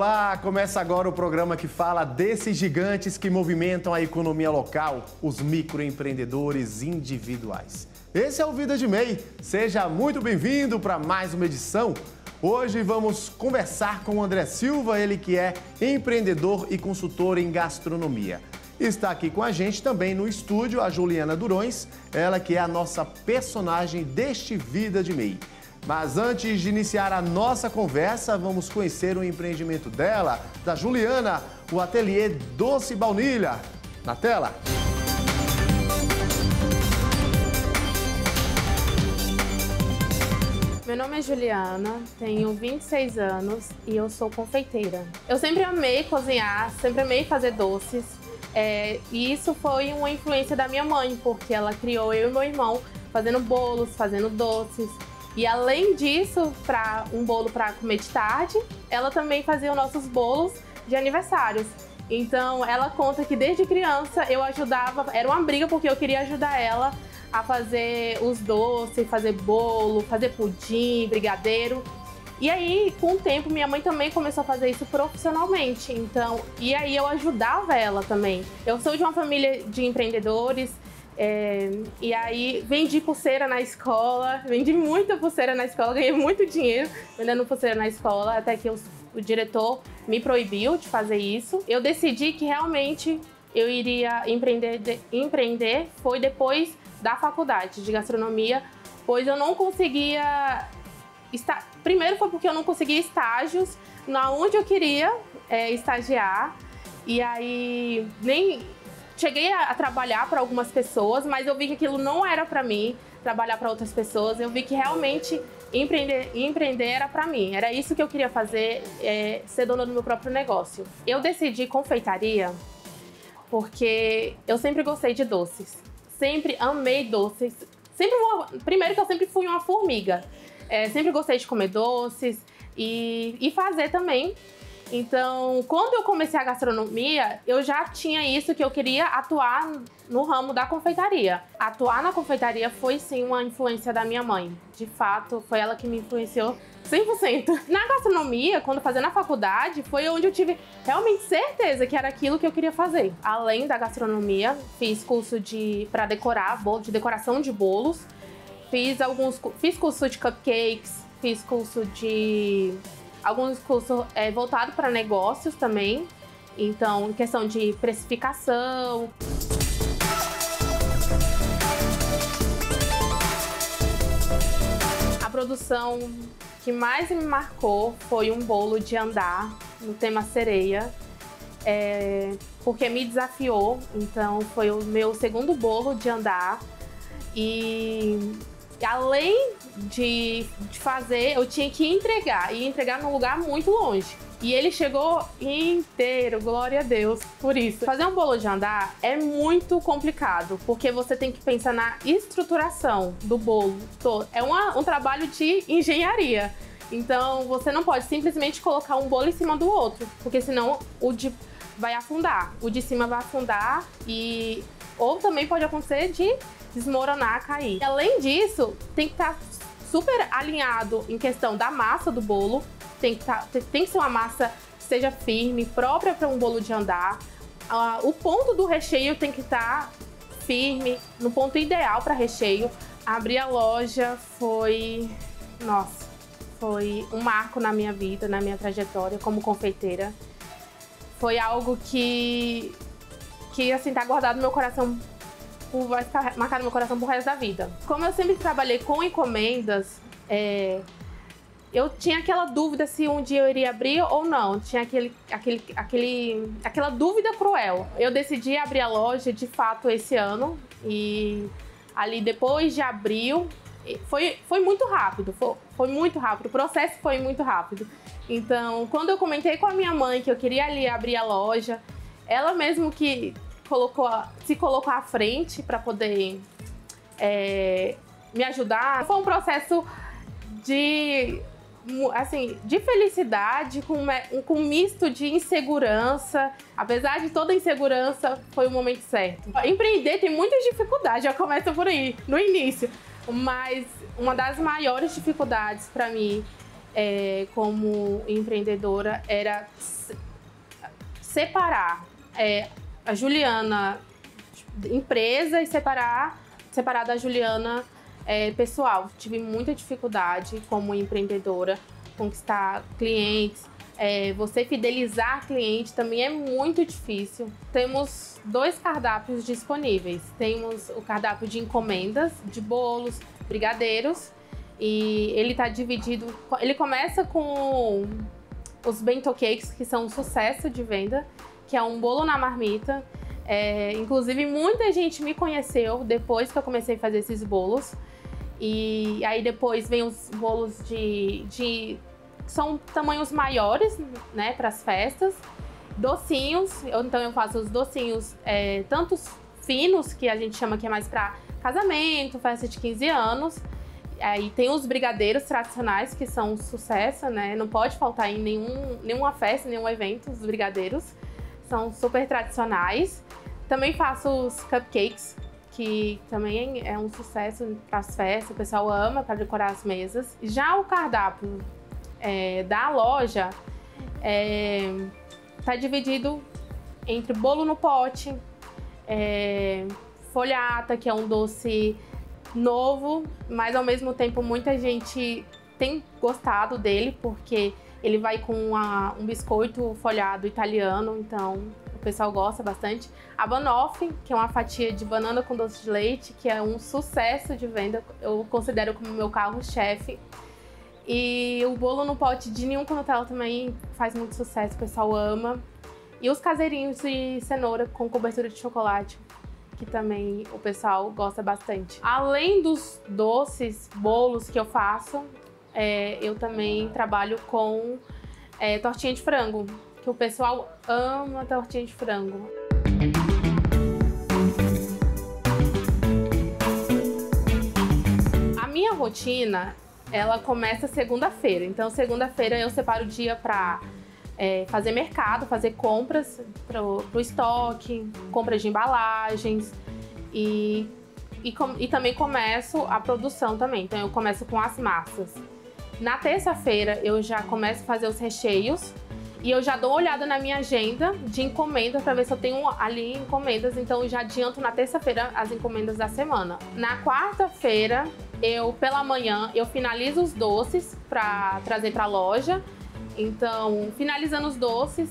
Olá! Começa agora o programa que fala desses gigantes que movimentam a economia local, os microempreendedores individuais. Esse é o Vida de MEI. Seja muito bem-vindo para mais uma edição. Hoje vamos conversar com o André Silva, ele que é empreendedor e consultor em gastronomia. Está aqui com a gente também no estúdio a Juliana Durões, ela que é a nossa personagem deste Vida de MEI. Mas antes de iniciar a nossa conversa, vamos conhecer o empreendimento dela, da Juliana, o Ateliê Doce Baunilha. Na tela! Meu nome é Juliana, tenho 26 anos e eu sou confeiteira. Eu sempre amei cozinhar, sempre amei fazer doces. E isso foi uma influência da minha mãe, porque ela criou eu e meu irmão fazendo bolos, fazendo doces. E além disso, para um bolo para comer de tarde, ela também fazia os nossos bolos de aniversários. Então ela conta que desde criança eu ajudava, era uma briga porque eu queria ajudar ela a fazer os doces, fazer bolo, fazer pudim, brigadeiro. E aí, com o tempo, minha mãe também começou a fazer isso profissionalmente. Então, e aí eu ajudava ela também. Eu sou de uma família de empreendedores. E aí vendi pulseira na escola, vendi muita pulseira na escola, ganhei muito dinheiro vendendo pulseira na escola, até que o diretor me proibiu de fazer isso. Eu decidi que realmente eu iria empreender foi depois da faculdade de gastronomia, pois eu não conseguia primeiro foi porque eu não conseguia estágios na onde eu queria estagiar, e aí nem cheguei a trabalhar para algumas pessoas, mas eu vi que aquilo não era para mim, trabalhar para outras pessoas. Eu vi que realmente empreender era para mim. Era isso que eu queria fazer, ser dona do meu próprio negócio. Eu decidi confeitaria porque eu sempre gostei de doces. Sempre amei doces. Primeiro que eu sempre fui uma formiga. Sempre gostei de comer doces e fazer também. Então, quando eu comecei a gastronomia, eu já tinha isso, que eu queria atuar no ramo da confeitaria. Atuar na confeitaria foi sim uma influência da minha mãe. De fato, foi ela que me influenciou 100%. Na gastronomia, quando fazia na faculdade, foi onde eu tive realmente certeza que era aquilo que eu queria fazer. Além da gastronomia, fiz curso para decorar, de decoração de bolos. Fiz curso de cupcakes, fiz curso de alguns cursos voltados para negócios também, então, questão de precificação. A produção que mais me marcou foi um bolo de andar, no tema sereia, porque me desafiou, então foi o meu segundo bolo de andar. E além de fazer, eu tinha que entregar num lugar muito longe. E ele chegou inteiro, glória a Deus por isso. Fazer um bolo de andar é muito complicado, porque você tem que pensar na estruturação do bolo todo. É um trabalho de engenharia. Então, você não pode simplesmente colocar um bolo em cima do outro, porque senão vai afundar. O de cima vai afundar ou também pode acontecer de desmoronar, cair. E, além disso, tem que estar super alinhado em questão da massa do bolo. Tem que ser uma massa que seja firme, própria para um bolo de andar. O ponto do recheio tem que estar firme, no ponto ideal para recheio. Abrir a loja foi um marco na minha vida, na minha trajetória como confeiteira. Foi algo que assim, tá guardado no meu coração, vai ficar marcado no meu coração pro resto da vida. Como eu sempre trabalhei com encomendas, eu tinha aquela dúvida se um dia eu iria abrir ou não. Tinha aquela dúvida cruel. Eu decidi abrir a loja, de fato, esse ano. E ali, depois de abril, foi muito rápido. Foi muito rápido. O processo foi muito rápido. Então, quando eu comentei com a minha mãe que eu queria ali abrir a loja, ela mesmo que se colocou à frente para poder me ajudar. Foi um processo de felicidade com um misto de insegurança. Apesar de toda a insegurança, foi o momento certo. Empreender tem muitas dificuldades, já começa por aí, no início. Mas uma das maiores dificuldades para mim como empreendedora era separar a Juliana empresa e separar da Juliana pessoal. Tive muita dificuldade como empreendedora, conquistar clientes, você fidelizar cliente também é muito difícil. Temos 2 cardápios disponíveis. Temos o cardápio de encomendas, de bolos, brigadeiros, e ele está dividido. Ele começa com os bento cakes, que são um sucesso de venda, que é um bolo na marmita. Inclusive, muita gente me conheceu depois que eu comecei a fazer esses bolos. E aí depois vem os bolos que são tamanhos maiores, né, para as festas. Docinhos, então eu faço os docinhos, tanto finos, que a gente chama que é mais para casamento, festa de 15 anos. Aí tem os brigadeiros tradicionais, que são um sucesso, né? Não pode faltar em nenhuma festa, nenhum evento, os brigadeiros. São super tradicionais. Também faço os cupcakes, que também é um sucesso para as festas, o pessoal ama para decorar as mesas. Já o cardápio da loja está dividido entre bolo no pote, folhata, que é um doce novo, mas ao mesmo tempo muita gente tem gostado dele, porque ele vai com um biscoito folhado italiano, então o pessoal gosta bastante. A banoffee, que é uma fatia de banana com doce de leite, que é um sucesso de venda, eu considero como meu carro-chefe. E o bolo no pote de ninho com Nutella também faz muito sucesso, o pessoal ama. E os caseirinhos de cenoura com cobertura de chocolate, que também o pessoal gosta bastante. Além dos doces, bolos que eu faço, eu também trabalho com tortinha de frango, que o pessoal ama tortinha de frango. A minha rotina, ela começa segunda-feira. Então, segunda-feira eu separo o dia para fazer mercado, fazer compras pro estoque, compras de embalagens e também começo a produção também. Então, eu começo com as massas. Na terça-feira, eu já começo a fazer os recheios e eu já dou uma olhada na minha agenda de encomenda para ver se eu tenho ali encomendas. Então, eu já adianto na terça-feira as encomendas da semana. Na quarta-feira, pela manhã, eu finalizo os doces para trazer para a loja. Então, finalizando os doces,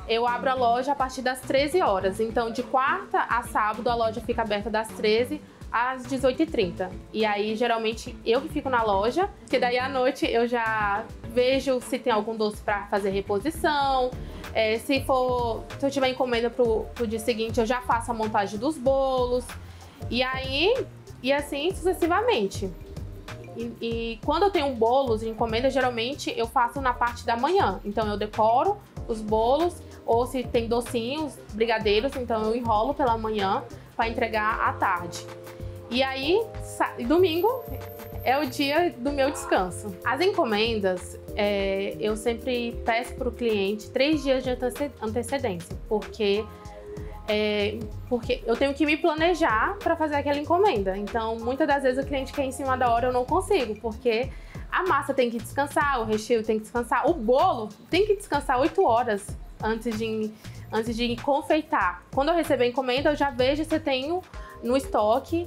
eu abro a loja a partir das 13 horas. Então, de quarta a sábado, a loja fica aberta das 13 às 18h30. E aí, geralmente, eu que fico na loja, que daí à noite eu já vejo se tem algum doce para fazer reposição. Se eu tiver encomenda pro dia seguinte, eu já faço a montagem dos bolos. E assim sucessivamente. E quando eu tenho bolos de encomenda, geralmente eu faço na parte da manhã. Então eu decoro os bolos, ou se tem docinhos, brigadeiros, então eu enrolo pela manhã para entregar à tarde. E aí, domingo é o dia do meu descanso. As encomendas, eu sempre peço para o cliente 3 dias de antecedência, porque eu tenho que me planejar para fazer aquela encomenda. Então, muitas das vezes o cliente quer em cima da hora, eu não consigo, porque a massa tem que descansar, o recheio tem que descansar, o bolo tem que descansar 8 horas antes de confeitar. Quando eu receber a encomenda, eu já vejo se eu tenho no estoque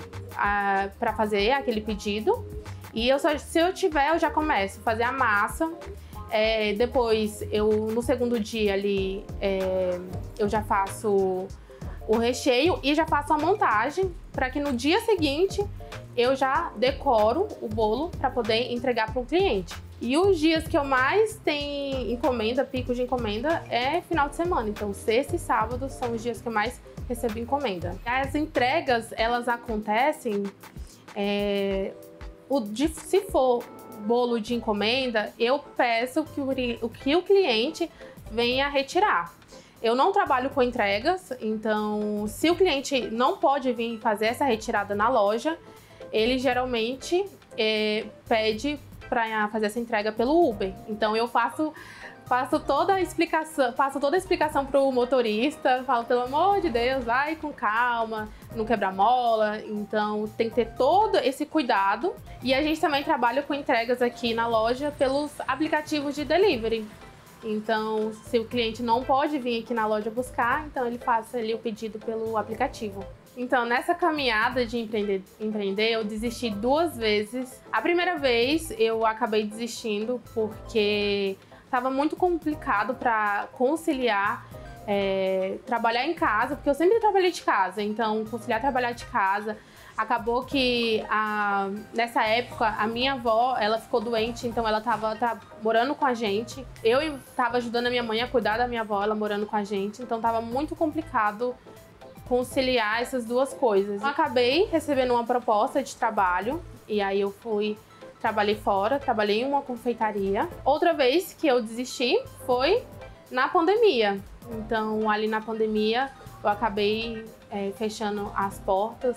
para fazer aquele pedido. E se eu tiver, eu já começo a fazer a massa. Depois, no segundo dia ali, eu já faço o recheio e já faço a montagem para que no dia seguinte eu já decoro o bolo para poder entregar para o cliente. E os dias que eu mais tenho encomenda, pico de encomenda, é final de semana. Então, sexta e sábado são os dias que eu mais recebo encomenda. As entregas, elas acontecem, se for bolo de encomenda, eu peço que o cliente venha retirar. Eu não trabalho com entregas, então se o cliente não pode vir fazer essa retirada na loja, ele geralmente pede para fazer essa entrega pelo Uber. Então eu faço passo toda a explicação pro motorista, falo, pelo amor de Deus, vai com calma, não quebra mola. Então tem que ter todo esse cuidado. E a gente também trabalha com entregas aqui na loja pelos aplicativos de delivery. Então, se o cliente não pode vir aqui na loja buscar, então ele faz ali o pedido pelo aplicativo. Então, nessa caminhada de empreender, eu desisti 2 vezes. A primeira vez eu acabei desistindo porque estava muito complicado para conciliar trabalhar em casa, porque eu sempre trabalhei de casa, então conciliar trabalhar de casa. Acabou que nessa época a minha avó, ela ficou doente, então ela estava morando com a gente. Eu estava ajudando a minha mãe a cuidar da minha avó, ela morando com a gente, então estava muito complicado conciliar essas 2 coisas. Eu acabei recebendo uma proposta de trabalho e aí eu trabalhei fora, trabalhei em uma confeitaria. Outra vez que eu desisti foi na pandemia. Então ali na pandemia eu acabei fechando as portas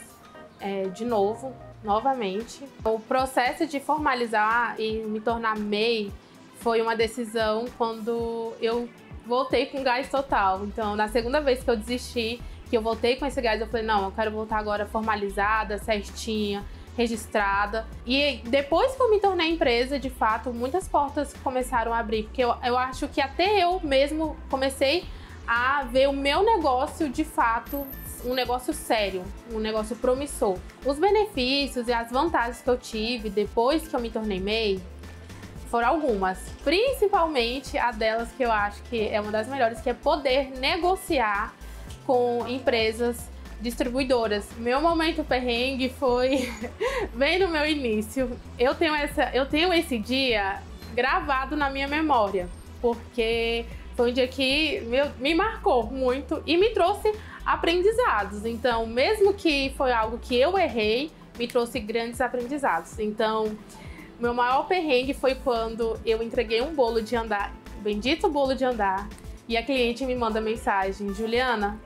novamente. O processo de formalizar e me tornar MEI foi uma decisão quando eu voltei com gás total. Então, na segunda vez que eu desisti, que eu voltei com esse gás, eu falei, não, eu quero voltar agora formalizada, certinha, registrada. E depois que eu me tornei empresa, de fato, muitas portas começaram a abrir, porque eu acho que até eu mesmo comecei a ver o meu negócio, de fato, um negócio sério, um negócio promissor. Os benefícios e as vantagens que eu tive depois que eu me tornei MEI foram algumas. Principalmente a delas que eu acho que é uma das melhores, que é poder negociar com empresas distribuidoras. Meu momento perrengue foi bem no meu início. Eu tenho esse dia gravado na minha memória, porque foi um dia que me marcou muito e me trouxe aprendizados. Então, mesmo que foi algo que eu errei, me trouxe grandes aprendizados. Então, meu maior perrengue foi quando eu entreguei um bolo de andar, bendito bolo de andar, e a cliente me manda mensagem, Juliana,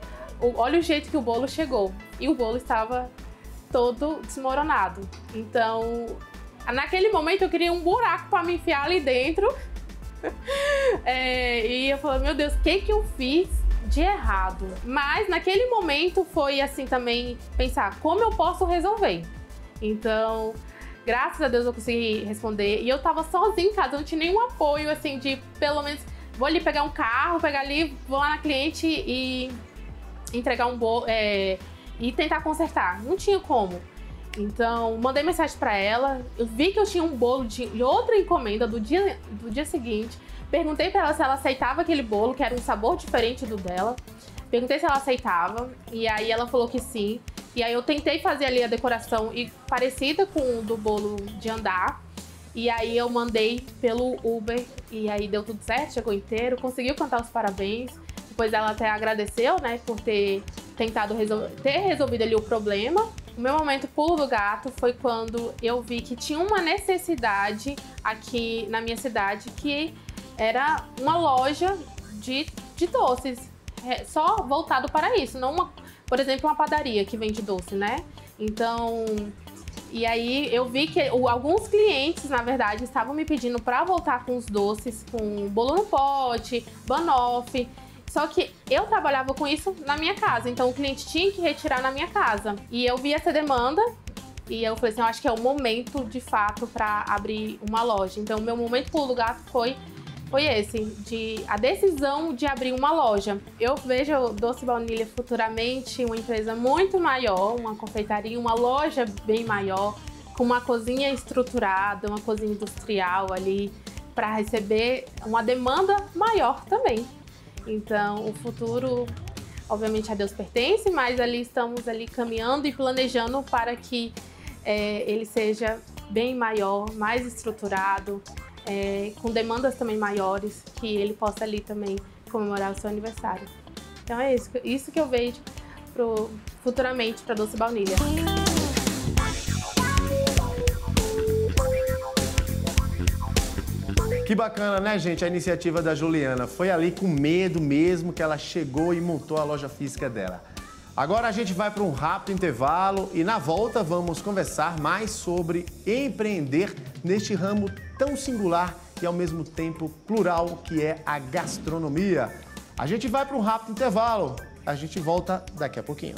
olha o jeito que o bolo chegou. E o bolo estava todo desmoronado. Então, naquele momento eu queria um buraco para me enfiar ali dentro. E eu falei, meu Deus, o que eu fiz de errado? Mas naquele momento foi assim também pensar, como eu posso resolver? Então, graças a Deus eu consegui responder. E eu tava sozinha em casa, eu não tinha nenhum apoio assim de, pelo menos, vou ali pegar um carro, pegar ali, vou lá na cliente e entregar um bolo e tentar consertar. Não tinha como. Então, mandei mensagem para ela, eu vi que eu tinha um bolo de outra encomenda do dia seguinte, perguntei para ela se ela aceitava aquele bolo, que era um sabor diferente do dela, perguntei se ela aceitava, e aí ela falou que sim, e aí eu tentei fazer ali a decoração parecida com o do bolo de andar, e aí eu mandei pelo Uber, e aí deu tudo certo, chegou inteiro, conseguiu cantar os parabéns, depois ela até agradeceu, né, por ter tentado ter resolvido ali o problema. O meu momento pulo do gato foi quando eu vi que tinha uma necessidade aqui na minha cidade, que era uma loja de doces, só voltado para isso, não por exemplo, uma padaria que vende doce, né? Então, e aí eu vi que alguns clientes, na verdade, estavam me pedindo para voltar com os doces, com bolo no pote, banoffee. Só que eu trabalhava com isso na minha casa, então o cliente tinha que retirar na minha casa. E eu vi essa demanda e eu falei assim, eu acho que é o momento, de fato, para abrir uma loja. Então, o meu momento pulo do gato foi esse, a decisão de abrir uma loja. Eu vejo o Doce Baunilha futuramente uma empresa muito maior, uma confeitaria, uma loja bem maior, com uma cozinha estruturada, uma cozinha industrial ali, para receber uma demanda maior também. Então, o futuro, obviamente, a Deus pertence, mas ali estamos ali caminhando e planejando para que ele seja bem maior, mais estruturado, com demandas também maiores, que ele possa ali também comemorar o seu aniversário. Então é isso que eu vejo futuramente para Doce Baunilha. Que bacana, né, gente? A iniciativa da Juliana. Foi ali com medo mesmo que ela chegou e montou a loja física dela. Agora a gente vai para um rápido intervalo e na volta vamos conversar mais sobre empreender neste ramo tão singular e ao mesmo tempo plural, que é a gastronomia. A gente vai para um rápido intervalo, a gente volta daqui a pouquinho.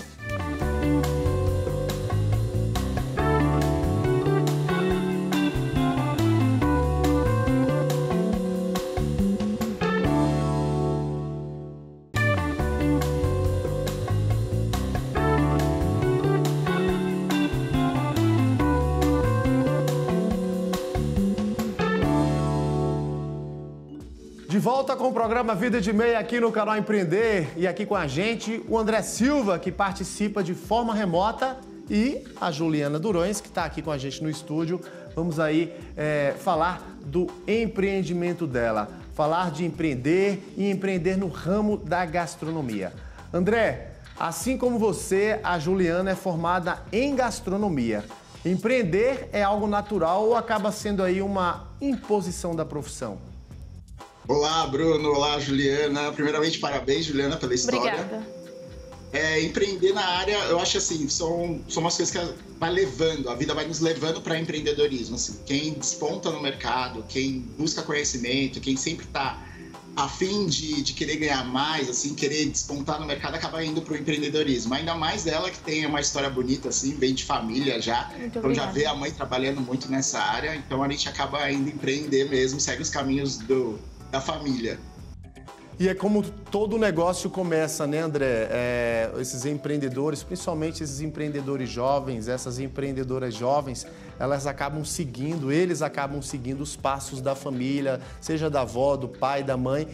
De volta com o programa Vida de Meia aqui no canal Empreender, e aqui com a gente o André Silva, que participa de forma remota, e a Juliana Durões, que está aqui com a gente no estúdio. Vamos aí falar do empreendimento dela, falar de empreender e empreender no ramo da gastronomia. André, assim como você, a Juliana é formada em gastronomia. Empreender é algo natural ou acaba sendo aí uma imposição da profissão? Olá, Bruno. Olá, Juliana. Primeiramente, parabéns, Juliana, pela história. Obrigada. Empreender na área, eu acho assim, são umas coisas que vai levando, a vida vai nos levando para empreendedorismo. Assim. Quem desponta no mercado, quem busca conhecimento, quem sempre está a fim de querer ganhar mais, assim, querer despontar no mercado, acaba indo para o empreendedorismo. Ainda mais ela que tem uma história bonita, assim, vem de família já. Então já vê a mãe trabalhando muito nessa área, então a gente acaba indo empreender mesmo, segue os caminhos da família. E é como todo negócio começa, né, André? Esses empreendedores, principalmente esses empreendedores jovens, essas empreendedoras jovens, eles acabam seguindo os passos da família, seja da avó, do pai, da mãe,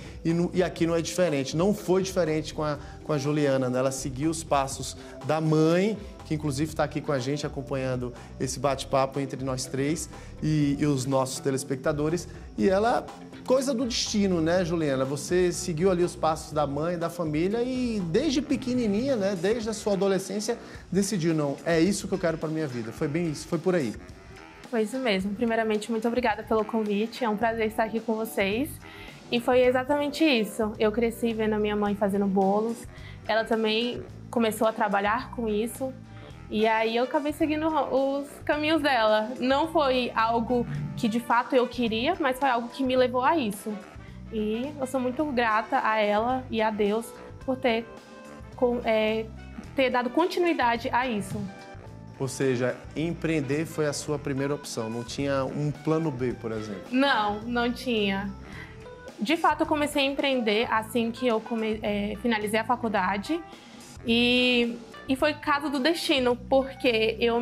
e aqui não é diferente. Não foi diferente com a Juliana, né? Ela seguiu os passos da mãe, que inclusive está aqui com a gente acompanhando esse bate-papo entre nós três e os nossos telespectadores, e ela... Coisa do destino, né, Juliana? Você seguiu ali os passos da mãe, da família e desde pequenininha, né, desde a sua adolescência, decidiu, não, é isso que eu quero para minha vida. Foi bem isso, foi por aí. Foi isso mesmo. Primeiramente, muito obrigada pelo convite. É um prazer estar aqui com vocês. E foi exatamente isso. Eu cresci vendo a minha mãe fazendo bolos. Ela também começou a trabalhar com isso. E aí eu acabei seguindo os caminhos dela. Não foi algo que de fato eu queria, mas foi algo que me levou a isso. E eu sou muito grata a ela e a Deus por ter dado continuidade a isso. Ou seja, empreender foi a sua primeira opção, não tinha um plano B, por exemplo? Não tinha. De fato, eu comecei a empreender assim que eu finalizei a faculdade. E foi caso do destino, porque eu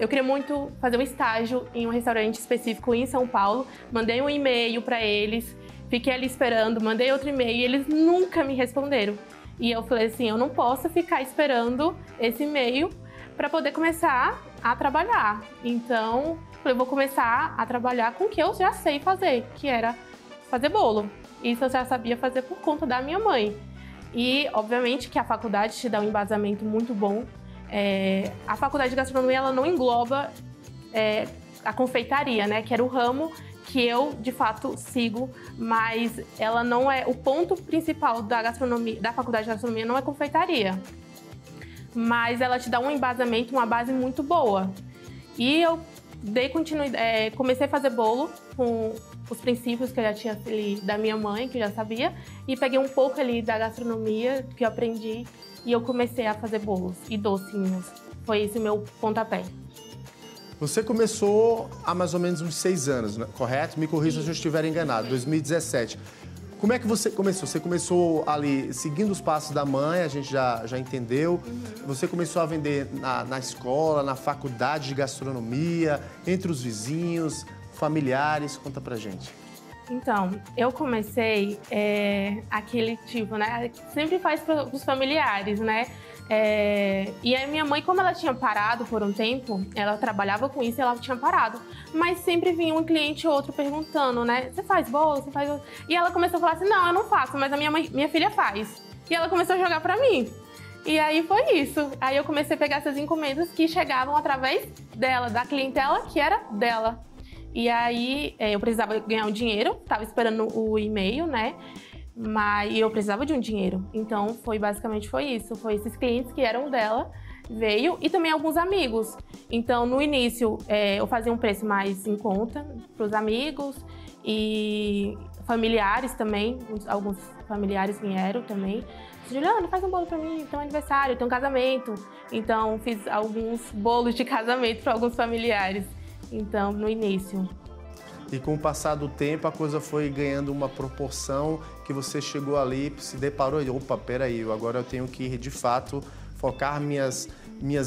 queria muito fazer um estágio em um restaurante específico em São Paulo. Mandei um e-mail para eles, fiquei ali esperando, mandei outro e-mail e eles nunca me responderam. E eu falei assim, eu não posso ficar esperando esse e-mail para poder começar a trabalhar. Então, eu vou começar a trabalhar com o que eu já sei fazer, que era fazer bolo. Isso eu já sabia fazer por conta da minha mãe. E, obviamente, que a faculdade te dá um embasamento muito bom. A faculdade de gastronomia, ela não engloba a confeitaria, né? Que era o ramo que eu, de fato, sigo, mas ela não é... O ponto principal da gastronomia, da faculdade de gastronomia não é confeitaria. Mas ela te dá um embasamento, uma base muito boa. E eu comecei a fazer bolo com os princípios que eu já tinha ali da minha mãe, que eu já sabia, e peguei um pouco ali da gastronomia que eu aprendi e eu comecei a fazer bolos e docinhos. Foi esse meu pontapé. Você começou há mais ou menos uns 6 anos, né? Correto? Me corrija se eu estiver enganado, 2017. Como é que você começou? Você começou ali seguindo os passos da mãe, a gente já entendeu. Você começou a vender na escola, na faculdade de gastronomia, entre os vizinhos, familiares. Conta pra gente. Então, eu comecei aquele tipo, né? Que sempre faz para os familiares, né? E a minha mãe, como ela tinha parado por um tempo, ela trabalhava com isso e ela tinha parado. Mas sempre vinha um cliente ou outro perguntando, né? Você faz bolo? Você faz bolo? E ela começou a falar assim, não, eu não faço, mas a minha filha faz. E ela começou a jogar pra mim. E aí foi isso. Aí eu comecei a pegar essas encomendas que chegavam através dela, da clientela que era dela. E aí eu precisava ganhar um dinheiro, tava esperando o e-mail, né? Mas eu precisava de um dinheiro. Então, basicamente foi isso. Foi esses clientes que eram dela veio e também alguns amigos. Então, no início, eu fazia um preço mais em conta para os amigos e familiares também. Alguns familiares vieram também. Juliana, faz um bolo para mim, tem um aniversário, tem um casamento. Então, fiz alguns bolos de casamento para alguns familiares. Então, no início. E com o passar do tempo, a coisa foi ganhando uma proporção que você chegou ali, se deparou e, opa, peraí, agora eu tenho que, de fato, focar minhas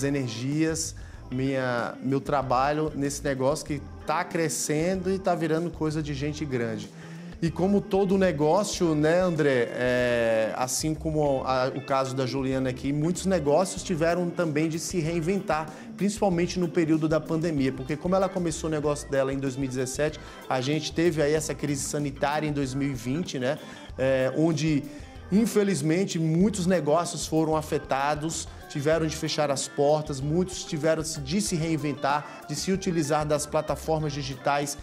energias, meu trabalho nesse negócio que está crescendo e está virando coisa de gente grande. E como todo negócio, né, André, assim como o caso da Juliana aqui, muitos negócios tiveram também de se reinventar, principalmente no período da pandemia, porque como ela começou o negócio dela em 2017, a gente teve aí essa crise sanitária em 2020, né, onde, infelizmente, muitos negócios foram afetados, tiveram de fechar as portas, muitos tiveram de se reinventar, de se utilizar das plataformas digitais,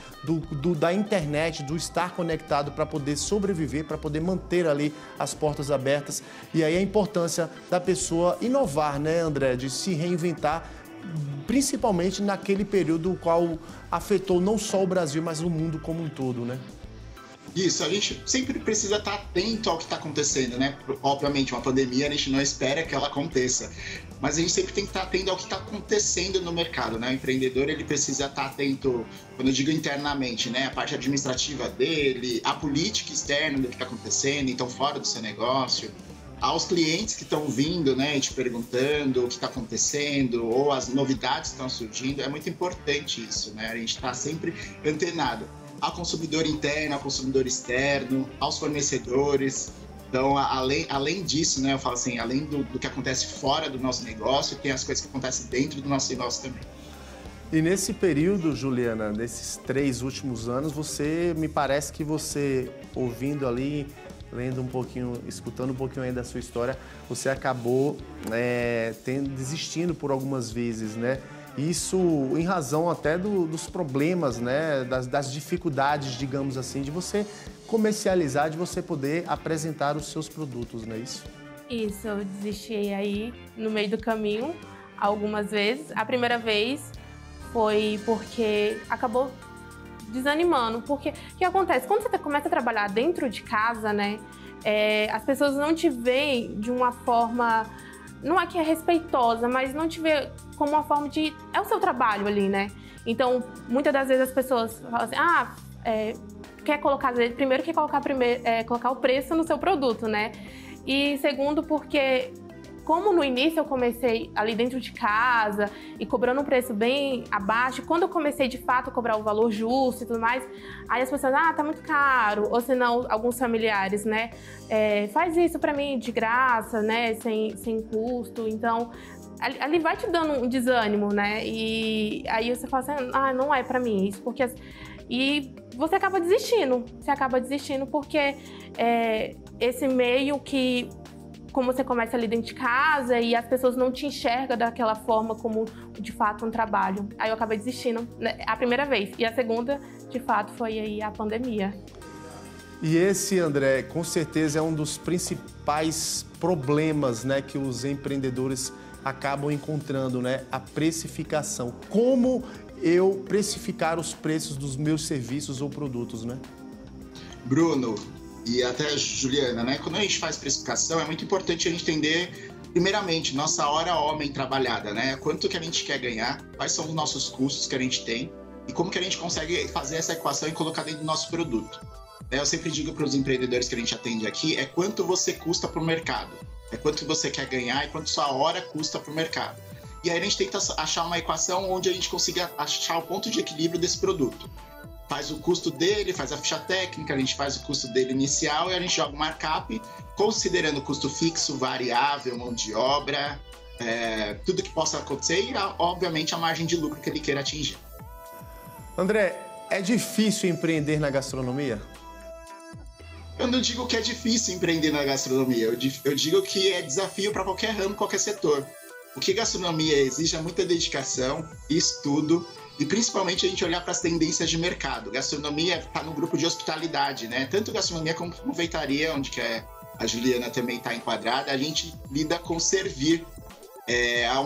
da internet, do estar conectado para poder sobreviver, para poder manter ali as portas abertas. E aí a importância da pessoa inovar, né, André, de se reinventar, principalmente naquele período o qual afetou não só o Brasil, mas o mundo como um todo, né? Isso, a gente sempre precisa estar atento ao que está acontecendo, né? Obviamente, uma pandemia a gente não espera que ela aconteça, mas a gente sempre tem que estar atento ao que está acontecendo no mercado, né? O empreendedor, ele precisa estar atento, quando eu digo internamente, né? A parte administrativa dele, a política externa do que está acontecendo, então fora do seu negócio, aos clientes que estão vindo, né, e te perguntando o que está acontecendo ou as novidades que estão surgindo. É muito importante isso, né? A gente está sempre antenado ao consumidor interno, ao consumidor externo, aos fornecedores. Então, além disso, né, eu falo assim, além do que acontece fora do nosso negócio, tem as coisas que acontecem dentro do nosso negócio também. E nesse período, Juliana, nesses 3 últimos anos, me parece que você, ouvindo ali, lendo um pouquinho, escutando um pouquinho aí da sua história, você acabou desistindo por algumas vezes, né? Isso em razão até dos problemas, né? Das dificuldades, digamos assim, de você comercializar, de você poder apresentar os seus produtos, não é isso? Isso, eu desisti aí no meio do caminho algumas vezes. A primeira vez foi porque acabou desanimando, porque o que acontece? Quando você começa a trabalhar dentro de casa, né? As pessoas não te veem de uma forma... Não é que é respeitosa, mas não te vê como uma forma de... É o seu trabalho ali, né? Então, muitas das vezes as pessoas falam assim, quer colocar... Primeiro, quer colocar o preço no seu produto, né? E segundo, porque como no início eu comecei ali dentro de casa e cobrando um preço bem abaixo, quando eu comecei de fato a cobrar o valor justo e tudo mais, aí as pessoas, tá muito caro, ou senão alguns familiares, né, faz isso pra mim de graça, né, sem custo, então ali vai te dando um desânimo, né, e aí você fala assim, não é pra mim isso, porque... E você acaba desistindo porque esse meio que... Como você começa ali dentro de casa e as pessoas não te enxergam daquela forma como, de fato, um trabalho. Aí eu acabei desistindo a primeira vez. E a segunda, de fato, foi aí a pandemia. E esse, André, com certeza é um dos principais problemas, né, que os empreendedores acabam encontrando, né? A precificação. Como eu precificar os preços dos meus serviços ou produtos, né? Bruno... E até Juliana, né? Quando a gente faz precificação, é muito importante a gente entender, primeiramente, nossa hora homem trabalhada, né? Quanto que a gente quer ganhar, quais são os nossos custos que a gente tem e como que a gente consegue fazer essa equação e colocar dentro do nosso produto. Eu sempre digo para os empreendedores que a gente atende aqui, é quanto você custa para o mercado, é quanto você quer ganhar e quanto sua hora custa para o mercado. E aí a gente tenta achar uma equação onde a gente consiga achar o ponto de equilíbrio desse produto. Faz o custo dele, faz a ficha técnica, a gente faz o custo dele inicial e a gente joga o markup, considerando custo fixo, variável, mão de obra, tudo que possa acontecer e, obviamente, a margem de lucro que ele queira atingir. André, é difícil empreender na gastronomia? Eu não digo que é difícil empreender na gastronomia, eu digo que é desafio para qualquer ramo, qualquer setor. O que gastronomia exige é muita dedicação, estudo, e principalmente a gente olhar para as tendências de mercado. Gastronomia está no grupo de hospitalidade, né? Tanto gastronomia como confeitaria, onde que a Juliana também está enquadrada, a gente lida com servir.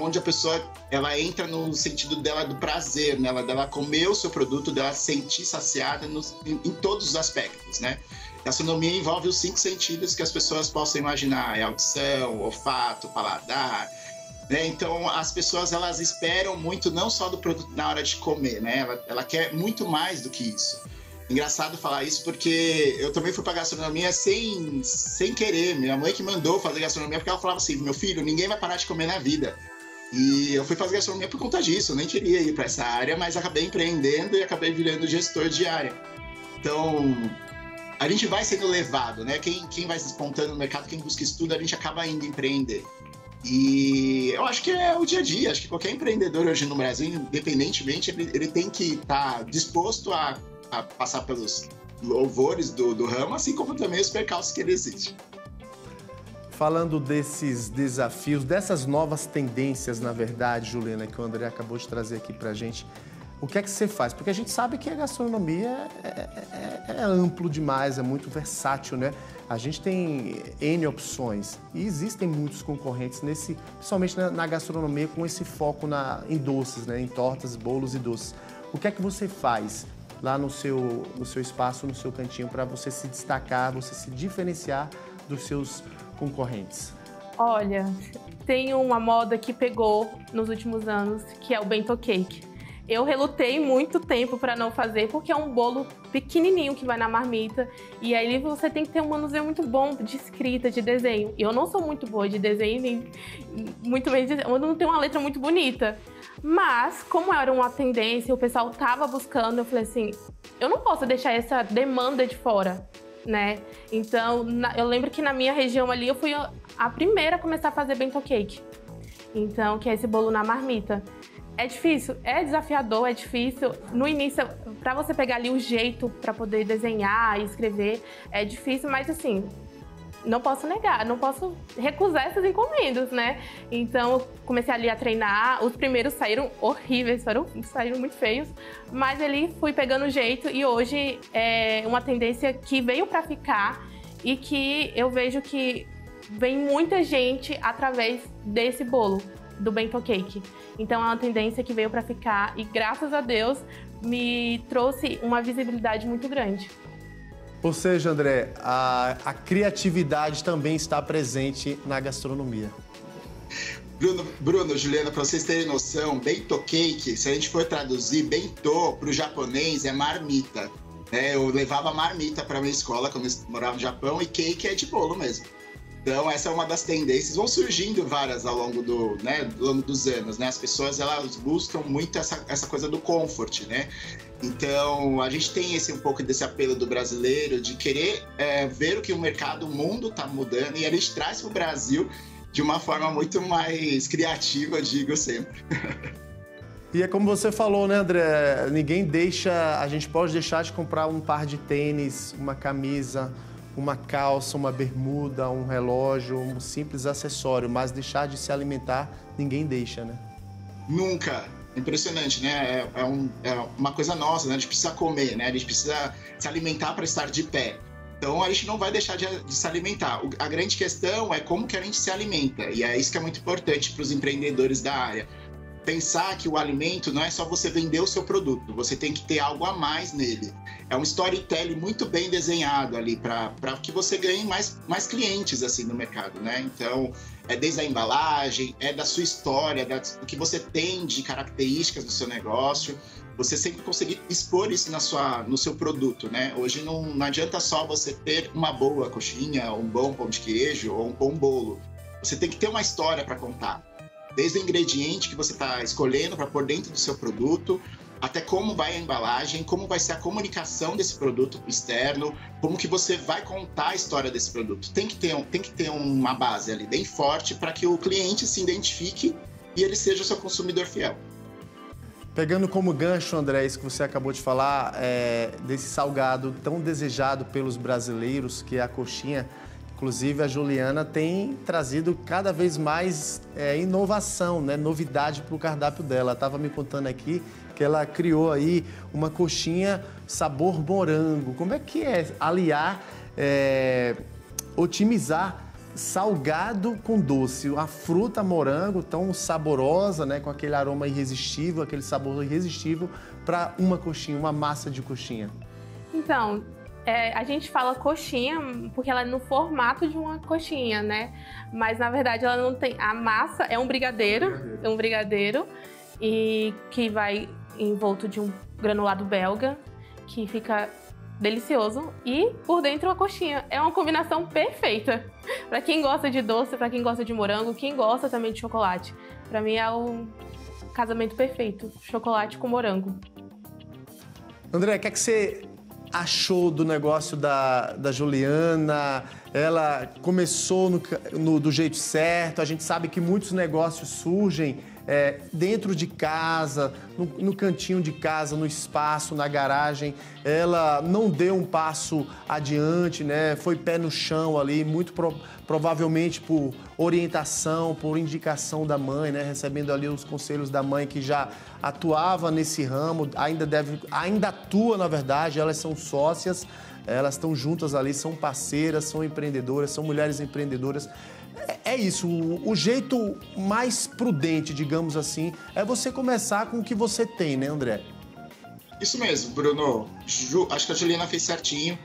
onde a pessoa ela entra no sentido dela do prazer, né? Dela comer o seu produto, dela se sentir saciada em todos os aspectos, né? Gastronomia envolve os 5 sentidos que as pessoas possam imaginar: audição, olfato, paladar, né? Então as pessoas elas esperam muito não só do produto na hora de comer, né? Ela quer muito mais do que isso. Engraçado falar isso porque eu também fui para gastronomia sem querer. Minha mãe que mandou fazer gastronomia porque ela falava assim: meu filho, ninguém vai parar de comer na vida. E eu fui fazer gastronomia por conta disso. Eu nem queria ir para essa área, mas acabei empreendendo e acabei virando gestor de área. Então, a gente vai sendo levado, né? Quem vai se despontando no mercado, quem busca estudo, a gente acaba indo empreender. E eu acho que é o dia a dia. Acho que qualquer empreendedor hoje no Brasil, independentemente, ele tem que estar disposto a passar pelos louvores do ramo, assim como também os percalços que ele existe. Falando desses desafios, dessas novas tendências, na verdade, Juliana, que o André acabou de trazer aqui pra gente, o que é que você faz? Porque a gente sabe que a gastronomia é amplo demais, é muito versátil, né? A gente tem N opções e existem muitos concorrentes, principalmente na gastronomia, com esse foco em doces, né? Em tortas, bolos e doces. O que é que você faz lá no seu espaço, no seu cantinho, para você se destacar, você se diferenciar dos seus concorrentes? Olha, tem uma moda que pegou nos últimos anos, que é o bento cake. Eu relutei muito tempo para não fazer, porque é um bolo pequenininho que vai na marmita. E aí você tem que ter um manuseio muito bom de escrita, de desenho. Eu não sou muito boa de desenho, nem muito bem eu não tenho uma letra muito bonita. Mas, como era uma tendência, o pessoal tava buscando, eu falei assim, eu não posso deixar essa demanda de fora, né? Então, eu lembro que na minha região ali, eu fui a primeira a começar a fazer bento cake. Então, que é esse bolo na marmita. É difícil, é desafiador, é difícil. No início, para você pegar ali o jeito para poder desenhar e escrever, é difícil, mas assim, não posso negar, não posso recusar essas encomendas, né? Então, eu comecei ali a treinar. Os primeiros saíram horríveis, saíram muito feios, mas ali fui pegando o jeito e hoje é uma tendência que veio para ficar e que eu vejo que vem muita gente através desse bolo, do bento cake. Então é uma tendência que veio para ficar e, graças a Deus, me trouxe uma visibilidade muito grande. Ou seja, André, a criatividade também está presente na gastronomia. Bruno, Juliana, para vocês terem noção, bento cake, se a gente for traduzir bento para o japonês, é marmita. Eu levava marmita para minha escola quando eu morava no Japão e cake é de bolo mesmo. Então, essa é uma das tendências. Vão surgindo várias ao longo dos anos, né? As pessoas, elas buscam muito essa coisa do comfort, né? Então, a gente tem um pouco desse apelo do brasileiro de querer ver o que o mercado, o mundo está mudando, e a gente traz para o Brasil de uma forma muito mais criativa, eu digo sempre. E é como você falou, né, André? A gente pode deixar de comprar um par de tênis, uma camisa, uma calça, uma bermuda, um relógio, um simples acessório, mas deixar de se alimentar, ninguém deixa, né? Nunca. Impressionante, né? É uma coisa nossa, né? A gente precisa comer, né? A gente precisa se alimentar para estar de pé. Então, a gente não vai deixar de se alimentar. A grande questão é como que a gente se alimenta. E é isso que é muito importante para os empreendedores da área. Pensar que o alimento não é só você vender o seu produto, você tem que ter algo a mais nele. É um storytelling muito bem desenhado ali para que você ganhe mais clientes assim no mercado, né? Então, é desde a embalagem, é da sua história, do que você tem de características do seu negócio. Você sempre conseguir expor isso no seu produto, né? Hoje não adianta só você ter uma boa coxinha, um bom pão de queijo ou um bom bolo. Você tem que ter uma história para contar. Desde o ingrediente que você está escolhendo para pôr dentro do seu produto, até como vai a embalagem, como vai ser a comunicação desse produto externo, como que você vai contar a história desse produto. Tem que ter uma base ali bem forte para que o cliente se identifique e ele seja o seu consumidor fiel. Pegando como gancho, André, isso que você acabou de falar, desse salgado tão desejado pelos brasileiros, que é a coxinha. Inclusive, a Juliana tem trazido cada vez mais inovação, né? Novidade para o cardápio dela. Ela estava me contando aqui que ela criou aí uma coxinha sabor morango. Como é que é aliar, otimizar salgado com doce. A fruta morango tão saborosa, né? Com aquele aroma irresistível, aquele sabor irresistível para uma coxinha, uma massa de coxinha. Então, a gente fala coxinha porque ela é no formato de uma coxinha, né? Mas na verdade ela não tem. A massa é um brigadeiro e que vai envolto de um granulado belga que fica delicioso e por dentro uma coxinha. É uma combinação perfeita para quem gosta de doce, para quem gosta de morango, quem gosta também de chocolate. Para mim é o casamento perfeito, chocolate com morango. André, o que é que você achou do negócio da Juliana? Ela começou do jeito certo. A gente sabe que muitos negócios surgem dentro de casa, no cantinho de casa, no espaço, na garagem. Ela não deu um passo adiante, né? Foi pé no chão ali, muito provavelmente por orientação, por indicação da mãe, né? Recebendo ali os conselhos da mãe que já atuava nesse ramo, ainda atua, na verdade. Elas são sócias, elas estão juntas ali, são parceiras, são empreendedoras, são mulheres empreendedoras. É isso, o jeito mais prudente, digamos assim, é você começar com o que você tem, né, André? Isso mesmo, Bruno. Acho que a Juliana fez certinho.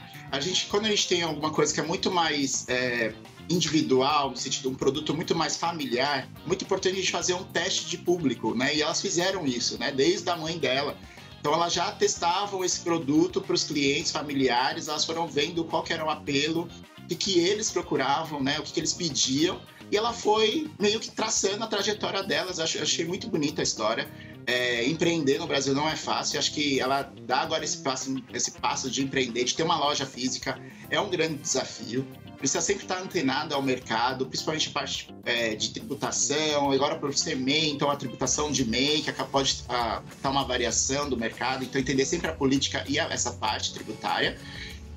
Quando a gente tem alguma coisa que é muito mais individual, no sentido de um produto muito mais familiar, muito importante a gente fazer um teste de público, né? E elas fizeram isso, né? Desde a mãe dela. Então, elas já testavam esse produto para os clientes familiares, elas foram vendo qual que era o apelo, o que eles procuravam, né? O que eles pediam. E ela foi meio que traçando a trajetória delas. Achei muito bonita a história. Empreender no Brasil não é fácil. Acho que ela dá agora esse passo de empreender, de ter uma loja física, é um grande desafio. Precisa sempre estar antenado ao mercado, principalmente parte de tributação. Agora, para você MEI, então a tributação de MEI, que pode estar uma variação do mercado. Então, entender sempre a política e essa parte tributária.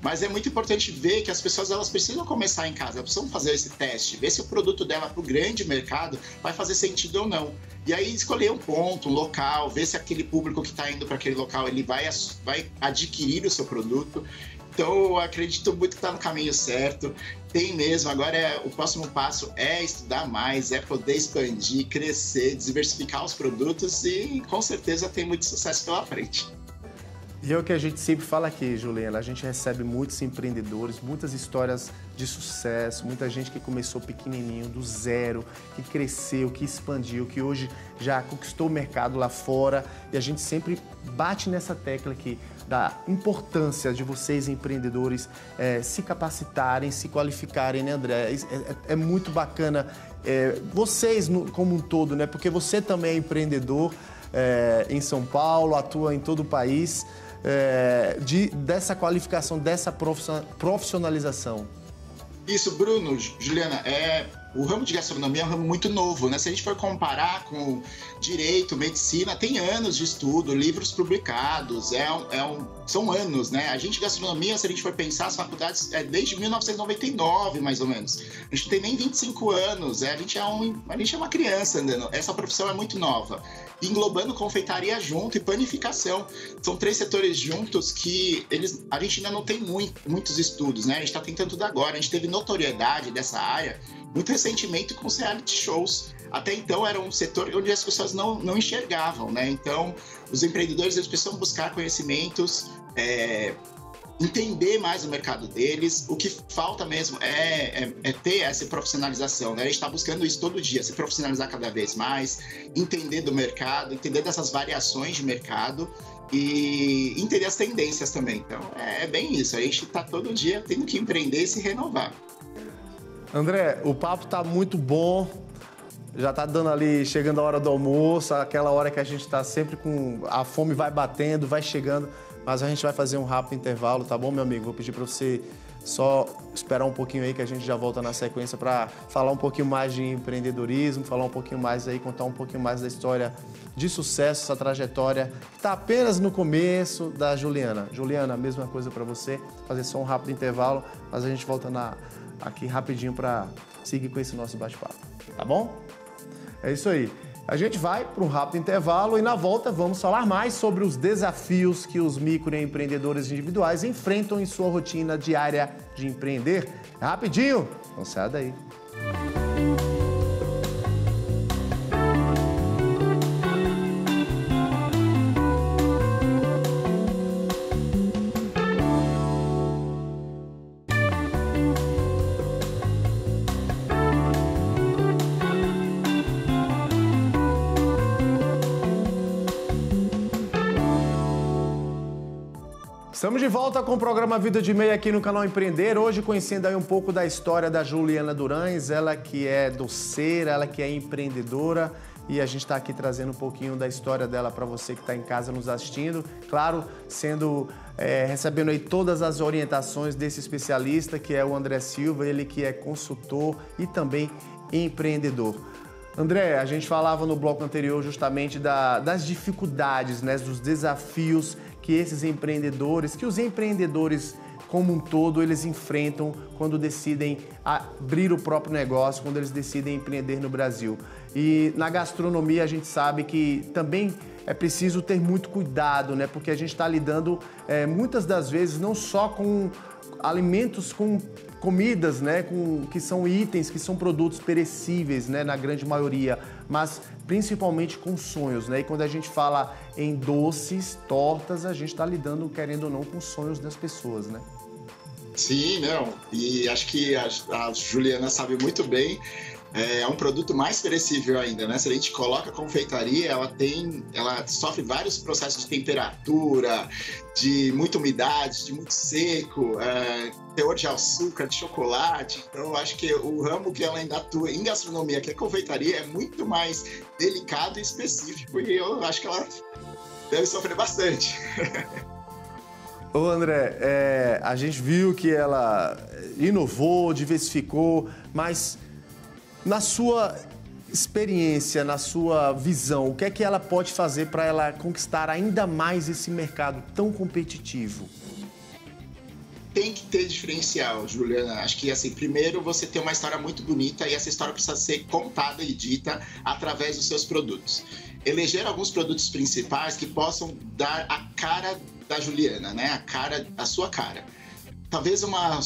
Mas é muito importante ver que as pessoas elas precisam começar em casa, elas precisam fazer esse teste, ver se o produto dela para o grande mercado vai fazer sentido ou não. E aí escolher um ponto, um local, ver se aquele público que está indo para aquele local ele vai adquirir o seu produto. Então eu acredito muito que está no caminho certo. Tem mesmo, agora o próximo passo é estudar mais, é poder expandir, crescer, diversificar os produtos e com certeza tem muito sucesso pela frente. E é o que a gente sempre fala aqui, Juliana, a gente recebe muitos empreendedores, muitas histórias de sucesso, muita gente que começou pequenininho, do zero, que cresceu, que expandiu, que hoje já conquistou o mercado lá fora. E a gente sempre bate nessa tecla aqui da importância de vocês, empreendedores, se capacitarem, se qualificarem, né, André? É muito bacana vocês como um todo, né? Porque você também é empreendedor em São Paulo, atua em todo o país. Dessa qualificação, dessa profissionalização. Isso, Bruno, Juliana, o ramo de gastronomia é um ramo muito novo, né? Se a gente for comparar com direito, medicina, tem anos de estudo, livros publicados, são anos, né? A gente, gastronomia, se a gente for pensar, as faculdades desde 1999, mais ou menos. A gente não tem nem 25 anos, a gente é uma criança andando. Essa profissão é muito nova. Englobando confeitaria junto e panificação. São 3 setores juntos que a gente ainda não tem muitos estudos, né? A gente está tentando tudo agora. A gente teve notoriedade dessa área muito recentemente com os reality shows. Até então era um setor onde as pessoas não enxergavam, né? Então, os empreendedores eles precisam buscar conhecimentos, entender mais o mercado deles. O que falta mesmo é ter essa profissionalização, né? A gente está buscando isso todo dia, se profissionalizar cada vez mais, entender do mercado, entender dessas variações de mercado e entender as tendências também. Então, é bem isso. A gente está todo dia tendo que empreender e se renovar. André, o papo tá muito bom. Já tá dando ali, chegando a hora do almoço, aquela hora que a gente tá sempre com... A fome vai batendo, vai chegando, mas a gente vai fazer um rápido intervalo, tá bom, meu amigo? Vou pedir para você só esperar um pouquinho aí que a gente já volta na sequência para falar um pouquinho mais de empreendedorismo, falar um pouquinho mais aí, contar um pouquinho mais da história de sucesso, essa trajetória que tá apenas no começo da Juliana. Juliana, a mesma coisa para você, fazer só um rápido intervalo, mas a gente volta aqui rapidinho para seguir com esse nosso bate-papo, tá bom? É isso aí. A gente vai para um rápido intervalo e na volta vamos falar mais sobre os desafios que os microempreendedores individuais enfrentam em sua rotina diária de empreender. Rapidinho, não saia daí. Estamos de volta com o programa Vida de MEI aqui no canal Empreender. Hoje conhecendo aí um pouco da história da Juliana Durães, ela que é doceira, ela que é empreendedora. E a gente está aqui trazendo um pouquinho da história dela para você que está em casa nos assistindo. Claro, recebendo aí todas as orientações desse especialista que é o André Silva, ele que é consultor e também empreendedor. André, a gente falava no bloco anterior justamente das dificuldades, né, dos desafios que esses empreendedores, que os empreendedores como um todo, eles enfrentam quando decidem abrir o próprio negócio, quando eles decidem empreender no Brasil. E na gastronomia a gente sabe que também é preciso ter muito cuidado, né? Porque a gente está lidando muitas das vezes não só com alimentos, com comidas, né? Que são itens, que são produtos perecíveis, né? Na grande maioria, mas principalmente com sonhos, né? E quando a gente fala em doces, tortas, a gente está lidando, querendo ou não, com sonhos das pessoas, né? Sim, não. E acho que a Juliana sabe muito bem. É um produto mais perecível ainda, né? Se a gente coloca a confeitaria, ela sofre vários processos de temperatura, de muita umidade, de muito seco, teor de açúcar, de chocolate. Então, eu acho que o ramo que ela ainda atua em gastronomia, que é confeitaria, é muito mais delicado e específico. E eu acho que ela deve sofrer bastante. Ô André, a gente viu que ela inovou, diversificou, mas na sua experiência, na sua visão, o que é que ela pode fazer para ela conquistar ainda mais esse mercado tão competitivo? Tem que ter diferencial, Juliana. Acho que, assim, primeiro você tem uma história muito bonita e essa história precisa ser contada e dita através dos seus produtos. Eleger alguns produtos principais que possam dar a cara da Juliana, né? A sua cara. Talvez uma